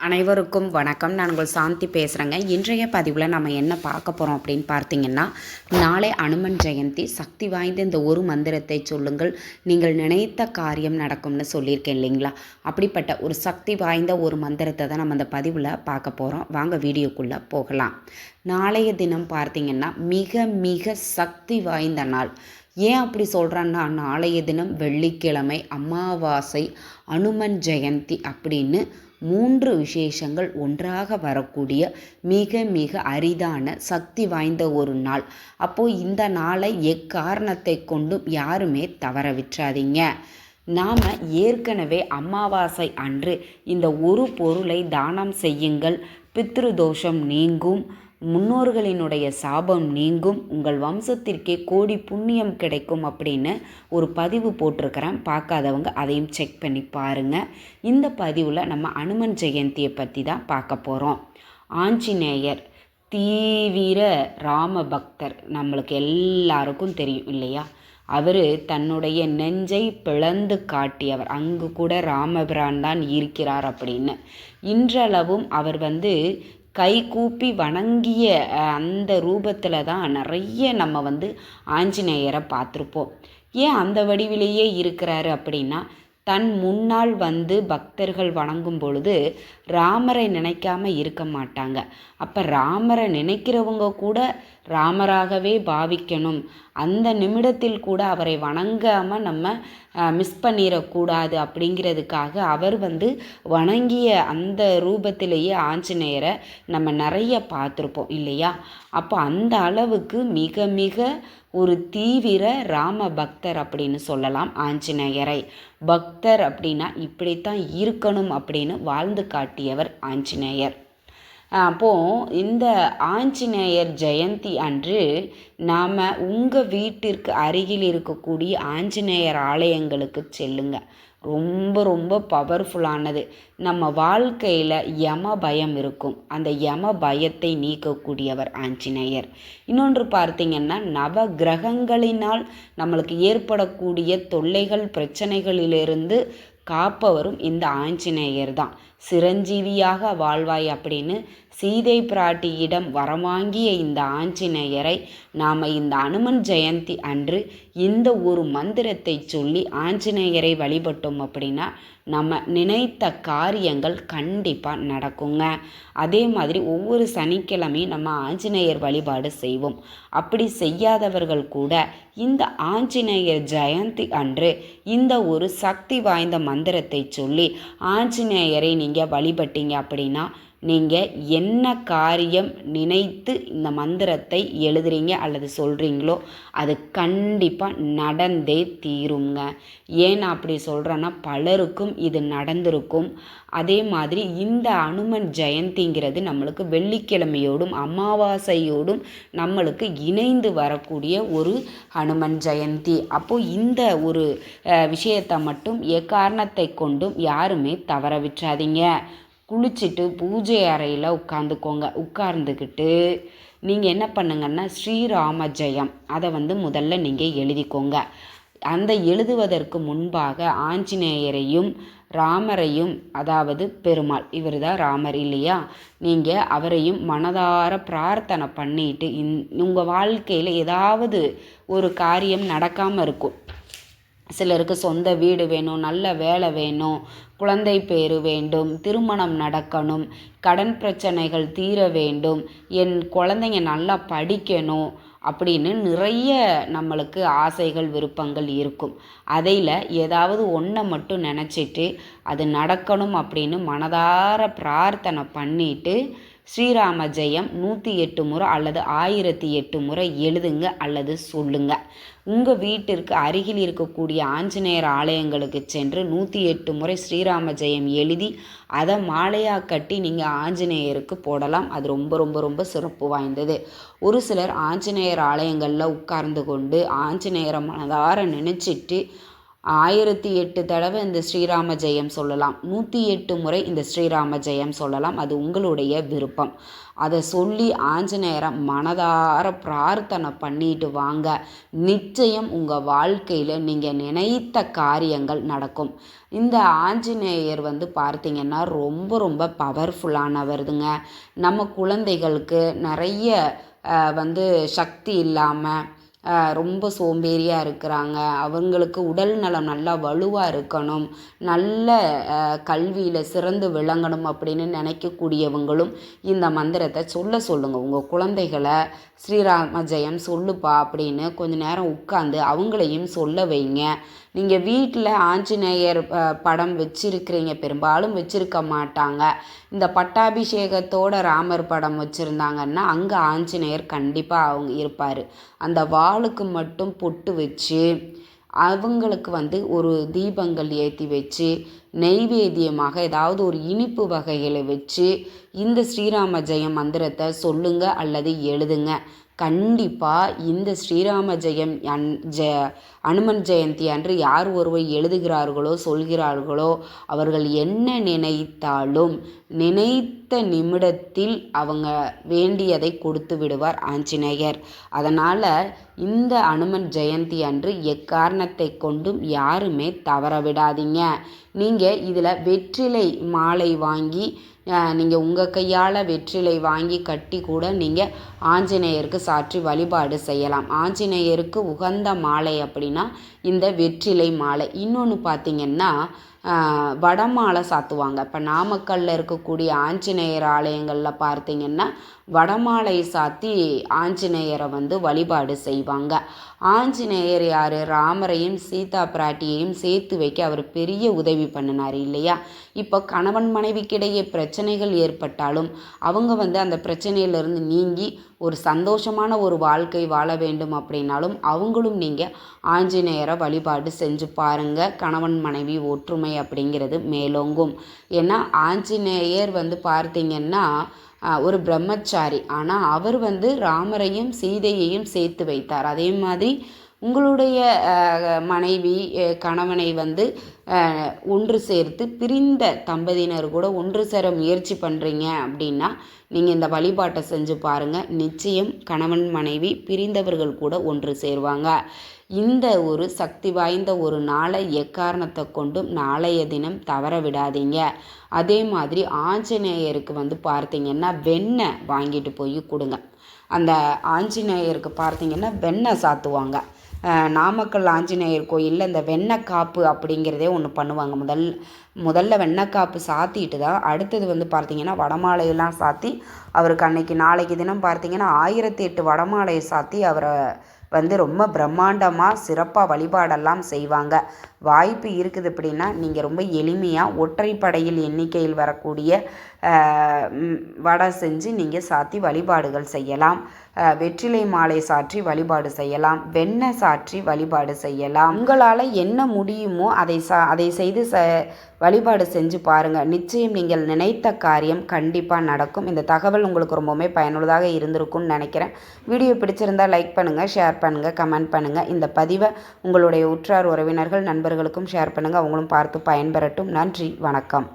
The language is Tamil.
அனைவருக்கும் வணக்கம். நான் உங்கள் சாந்தி பேசுகிறேங்க. இன்றைய பதிவில் நம்ம என்ன பார்க்க போகிறோம் அப்படின்னு பார்த்தீங்கன்னா, நாளை அனுமன் ஜெயந்தி. சக்தி வாய்ந்த இந்த ஒரு மந்திரத்தை சொல்லுங்கள், நீங்கள் நினைத்த காரியம் நடக்கும்னு சொல்லியிருக்கேன் இல்லைங்களா? அப்படிப்பட்ட ஒரு சக்தி வாய்ந்த ஒரு மந்திரத்தை தான் நம்ம அந்த பதிவில் பார்க்க போகிறோம். வாங்க வீடியோக்குள்ளே போகலாம். நாளைய தினம் பார்த்தீங்கன்னா மிக மிக சக்தி வாய்ந்த நாள். ஏன் அப்படி சொல்கிறேன்னா, நாளைய தினம் வெள்ளிக்கிழமை, அமாவாசை, அனுமன் ஜெயந்தி அப்படின்னு 3 விசேஷங்கள் ஒன்றாக வரக்கூடிய மிக மிக அரிதான சக்தி வாய்ந்த ஒரு நாள். அப்போது இந்த நாளை எக்காரணத்தை கொண்டும் யாருமே தவற விட்டுறாதீங்க. நாம் ஏற்கனவே அமாவாசை அன்று இந்த ஒரு பொருளை தானம் செய்யுங்கள், பித்ருதோஷம் நீங்கும், முன்னோர்களினுடைய சாபம் நீங்கும், உங்கள் வம்சத்திற்கே கோடி புண்ணியம் கிடைக்கும் அப்படின்னு ஒரு பதிவு போட்டிருக்கிறேன். பார்க்காதவங்க அதையும் செக் பண்ணி பாருங்கள். இந்த பதிவில் நம்ம அனுமன் ஜெயந்தியை பற்றி தான் பார்க்க போகிறோம். ஆஞ்சநேயர் தீவிர ராம பக்தர், நம்மளுக்கு எல்லாருக்கும் தெரியும் இல்லையா? அவர் தன்னுடைய நெஞ்சை பிளந்து காட்டியவர். அங்கு கூட ராமபிரான் தான் இருக்கிறார் அப்படின்னு. இன்றளவும் அவர் கை கூப்பி வணங்கிய அந்த ரூபத்தில் தான் நிறைய நம்ம ஆஞ்சநேயரை பார்த்துருப்போம். ஏன் அந்த வடிவிலேயே இருக்கிறாரு அப்படின்னா, தன் முன்னால் பக்தர்கள் வணங்கும் பொழுது ராமரை நினைக்காம இருக்க மாட்டாங்க. அப்போ ராமரை நினைக்கிறவங்க கூட ராமராகவே பாவிக்கணும். அந்த நிமிடத்தில் கூட அவரை வணங்காமல் நம்ம மிஸ் பண்ணிடக்கூடாது அப்படிங்கிறதுக்காக அவர் வணங்கிய அந்த ரூபத்திலேயே ஆஞ்சநேயரை நம்ம நிறைய பார்த்துருப்போம் இல்லையா? அப்போ அந்த அளவுக்கு மிக மிக ஒரு தீவிர ராம பக்தர் அப்படின்னு சொல்லலாம் ஆஞ்சநேயரை. பக்தர் அப்படின்னா இப்படித்தான் இருக்கணும் அப்படின்னு வாழ்ந்து காட்டியவர் ஆஞ்சநேயர். அப்போது இந்த ஆஞ்சநேயர் ஜெயந்தி அன்று நாம் உங்கள் வீட்டிற்கு அருகில் இருக்கக்கூடிய ஆஞ்சநேயர் ஆலயங்களுக்கு செல்லுங்க. ரொம்ப ரொம்ப பவர்ஃபுல்லானது. நம்ம வாழ்க்கையில் யம பயம் இருக்கும், அந்த யம பயத்தை நீக்கக்கூடியவர் ஆஞ்சநேயர். இன்னொன்று பார்த்திங்கன்னா, நவ கிரகங்களினால் நம்மளுக்கு ஏற்படக்கூடிய தொல்லைகள் பிரச்சனைகளிலிருந்து காப்பவரும் இந்த ஆஞ்சநேயர் தான். சிரஞ்சீவியாக வாழ்வாய் அப்படின்னு சீதை பிராட்டியிடம் வரவாங்கிய இந்த ஆஞ்சநேயரை நாம் இந்த அனுமன் ஜெயந்தி அன்று இந்த ஒரு மந்திரத்தை சொல்லி ஆஞ்சநேயரை வழிபட்டோம் அப்படின்னா நம்ம நினைத்த காரியங்கள் கண்டிப்பாக நடக்குங்க. அதே மாதிரி ஒவ்வொரு சனிக்கிழமையும் நம்ம ஆஞ்சநேயர் வழிபாடு செய்வோம். அப்படி செய்யாதவர்கள் கூட இந்த ஆஞ்சநேயர் ஜெயந்தி அன்று இந்த ஒரு சக்தி வாய்ந்த மந்திரத்தை சொல்லி ஆஞ்சநேயரை நீங்கள் வழிபட்டீங்க அப்படின்னா, நீங்கள் என்ன காரியம் நினைத்து இந்த மந்திரத்தை எழுதுறீங்க அல்லது சொல்கிறீங்களோ அது கண்டிப்பாக நடந்தே தீருங்க. ஏன் அப்படி சொல்கிறேன்னா, பலருக்கும் இது நடந்திருக்கும். அதே மாதிரி இந்த அனுமன் ஜெயந்திங்கிறது நம்மளுக்கு வெள்ளிக்கிழமையோடும் அமாவாசையோடும் நம்மளுக்கு இணைந்து வரக்கூடிய ஒரு அனுமன் ஜெயந்தி. அப்போது இந்த ஒரு விஷயத்தை மட்டும் எக்காரணத்தை கொண்டும் யாருமே தவற விட்டுறாதீங்க. குளிச்சுட்டு பூஜை அறையில் உட்கார்ந்துக்கிட்டு நீங்கள் என்ன பண்ணுங்கன்னா, ஸ்ரீராம ஜெயம் அதை முதல்ல நீங்கள் எழுதிக்கோங்க. அந்த எழுதுவதற்கு முன்பாக ஆஞ்சநேயரையும் ராமரையும், அதாவது பெருமாள், இவர் தான் ராமர் இல்லையா, நீங்கள் அவரையும் மனதார பிரார்த்தனை பண்ணிட்டு உங்கள் வாழ்க்கையில் ஏதாவது ஒரு காரியம் நடக்காமல் இருக்கும். சிலருக்கு சொந்த வீடு வேணும், நல்ல வேலை வேணும், குழந்தை பேறு வேண்டும், திருமணம் நடக்கணும், கடன் பிரச்சனைகள் தீர வேண்டும், என் குழந்தைங்க நல்லா படிக்கணும் அப்படின்னு நிறைய நம்மளுக்கு ஆசைகள் விருப்பங்கள் இருக்கும். அதில் ஏதாவது ஒன்றை மட்டும் நினச்சிட்டு அது நடக்கணும் அப்படின்னு மனதார பிரார்த்தனை பண்ணிட்டு ஸ்ரீராம ஜெயம் 108 முறை அல்லது 1008 முறை எழுதுங்க அல்லது சொல்லுங்க. உங்கள் வீட்டிற்கு அருகில் இருக்கக்கூடிய ஆஞ்சநேயர் ஆலயங்களுக்கு சென்று 108 முறை ஸ்ரீராம ஜெயம் எழுதி அதை மாலையாக கட்டி நீங்கள் ஆஞ்சநேயருக்கு போடலாம். அது ரொம்ப ரொம்ப ரொம்ப சிறப்பு வாய்ந்தது. ஒரு சிலர் ஆஞ்சநேயர் ஆலயங்களில் உட்கார்ந்து கொண்டு ஆஞ்சநேயரை மனதார நினச்சிட்டு 1008 தடவை இந்த ஸ்ரீராம ஜெயம் சொல்லலாம், 108 முறை இந்த ஸ்ரீராம ஜெயம் சொல்லலாம். அது உங்களுடைய விருப்பம். அதை சொல்லி ஆஞ்சநேயரை மனதார பிரார்த்தனை பண்ணிட்டு வாங்க. நிச்சயம் உங்கள் வாழ்க்கையில் நீங்கள் நினைத்த காரியங்கள் நடக்கும். இந்த ஆஞ்சநேயர் பார்த்தீங்கன்னா ரொம்ப ரொம்ப பவர்ஃபுல்லானவருதுங்க. நம்ம குழந்தைகளுக்கு நிறைய சக்தி இல்லாமல் ரொம்ப சோம்பேறியாக இருக்கிறாங்க, அவங்களுக்கு உடல் நலம் நல்லா வலுவாக இருக்கணும், நல்ல கல்வியில் சிறந்து விளங்கணும் அப்படின்னு நினைக்கக்கூடியவங்களும் இந்த மந்திரத்தை சொல்லுங்கள். உங்கள் குழந்தைகளை ஸ்ரீராம ஜெயம் சொல்லுப்பா அப்படின்னு கொஞ்ச நேரம் உட்காந்து அவங்களையும் சொல்ல வைங்க. நீங்கள் வீட்டில் ஆஞ்சநேயர் படம் வச்சுருக்கிறீங்க, பெரும்பாலும் வச்சுருக்க மாட்டாங்க. இந்த பட்டாபிஷேகத்தோட ராமர் படம் வச்சுருந்தாங்கன்னா அங்கே ஆஞ்சநேயர் கண்டிப்பாக அவங்க இருப்பார். அந்த வாளுக்கு மட்டும் பொட்டு வச்சு அவங்களுக்கு ஒரு தீபங்கள் ஏற்றி வச்சு நெய்வேத்தியமாக ஏதாவது ஒரு இனிப்பு வகைகளை வச்சு இந்த ஸ்ரீராம ஜெயம் மந்திரத்தை சொல்லுங்க அல்லது எழுதுங்க. கண்டிப்பாக இந்த ஸ்ரீராம ஜெயம் அனுமன் ஜெயந்தி அன்று யார் ஒருவர் எழுதுகிறார்களோ சொல்கிறார்களோ அவர்கள் என்ன நினைத்தாலும் நினைத்த நிமிடத்தில் அவங்க வேண்டியதை கொடுத்து விடுவார் ஆஞ்சநேயர். அதனால் இந்த அனுமன் ஜெயந்தி அன்று எக்காரணத்தை கொண்டும் யாருமே தவற விடாதீங்க. நீங்கள் இதில் வெற்றிலை மாலை வாங்கி நீங்கள் உங்கள் கையால் வெற்றிலை வாங்கி கட்டி கூட நீங்கள் ஆஞ்சநேயருக்கு சாற்றி வழிபாடு செய்யலாம். ஆஞ்சநேயருக்கு உகந்த மாலை அப்படின்னா இந்த வெற்றிலை மாலை. இன்னொன்று பார்த்திங்கன்னா வடமாலை சாத்துவாங்க. இப்போ நாமக்கல்லில் இருக்கக்கூடிய ஆஞ்சநேயர் ஆலயங்களில் பார்த்திங்கன்னா வடமாலை சாத்தி ஆஞ்சநேயரை வழிபாடு செய்வாங்க. ஆஞ்சநேயர் யார்? ராமரையும் சீதா பிராட்டியையும் சேர்த்து வைக்க அவர் பெரிய உதவி பண்ணினார் இல்லையா? இப்போ கணவன் மனைவிக்கிடையே பிரச்சனைகள் ஏற்பட்டாலும் அவங்க அந்த பிரச்சனையிலிருந்து நீங்கி ஒரு சந்தோஷமான ஒரு வாழ்க்கை வாழ வேண்டும் அப்படின்னாலும் அவங்களும் நீங்கள் ஆஞ்சநேயரை வழிபாடு செஞ்சு பாருங்கள். கணவன் மனைவி ஒற்றுமை அப்படிங்கிறது மேலோங்கும். ஏன்னா ஆஞ்சநேயர் பார்த்திங்கன்னா ஒரு பிரம்மச்சாரி, ஆனால் அவர் ராமரையும் சீதையையும் சேர்த்து வைத்தார். அதே மாதிரி உங்களுடைய மனைவி கணவனை ஒன்று சேர்த்து பிரிந்த தம்பதியினர் கூட ஒன்று சேர முயற்சி பண்ணுறீங்க அப்படின்னா நீங்கள் இந்த வழிபாட்டை செஞ்சு பாருங்கள். நிச்சயம் கணவன் மனைவி பிரிந்தவர்கள் கூட ஒன்று சேருவாங்க. இந்த ஒரு சக்தி வாய்ந்த ஒரு நாளை எக்காரணத்தை கொண்டும் நாளைய தினம் தவற விடாதீங்க. அதே மாதிரி ஆஞ்சநேயருக்கு பார்த்திங்கன்னா வெண்ணெய் வாங்கிட்டு போய் கொடுங்க. அந்த ஆஞ்சநேயருக்கு பார்த்திங்கன்னா வெண்ணெய் சாத்துவாங்க. நாமக்கல் ஆஞ்சநேயர் கோயிலில் இந்த வெண்ணெய்க்காப்பு அப்படிங்கிறதே ஒன்று பண்ணுவாங்க. முதல்ல வெண்ணெய்க்காப்பு சாத்திட்டு தான் அடுத்தது பார்த்திங்கன்னா வடமாலையெல்லாம் சாத்தி அவருக்கு அன்னைக்கு நாளைக்கு தினம் பார்த்திங்கன்னா 1008 வடமாலையை சாத்தி அவரை ரொம்ப பிரம்மாண்டமாக சிறப்பாக வழிபாடெல்லாம் செய்வாங்க. வாய்ப்பு இருக்குது அப்படின்னா நீங்கள் ரொம்ப எளிமையாக ஒற்றைப்படையில் எண்ணிக்கையில் வரக்கூடிய வடை செஞ்சு நீங்கள் சாத்தி வழிபாடுகள் செய்யலாம். வெற்றிலை மாலை சாற்றி வழிபாடு செய்யலாம். வெண்ணெய் சாற்றி வழிபாடு செய்யலாம். உங்களால் என்ன முடியுமோ அதை செய்து வழிபாடு செஞ்சு பாருங்கள். நிச்சயம் நீங்கள் நினைத்த காரியம் கண்டிப்பாக நடக்கும். இந்த தகவல் உங்களுக்கு ரொம்பவுமே பயனுள்ளதாக இருந்திருக்கும்னு நினைக்கிறேன். வீடியோ பிடிச்சிருந்தால் லைக் பண்ணுங்கள், ஷேர் பண்ணுங்கள், கமெண்ட் பண்ணுங்கள். இந்த பதிவை உங்களுடைய உற்றார் உறவினர்கள் நண்பர்களுக்கும் ஷேர் பண்ணுங்கள். அவங்களும் பார்த்து பயன்பெறட்டும். நன்றி, வணக்கம்.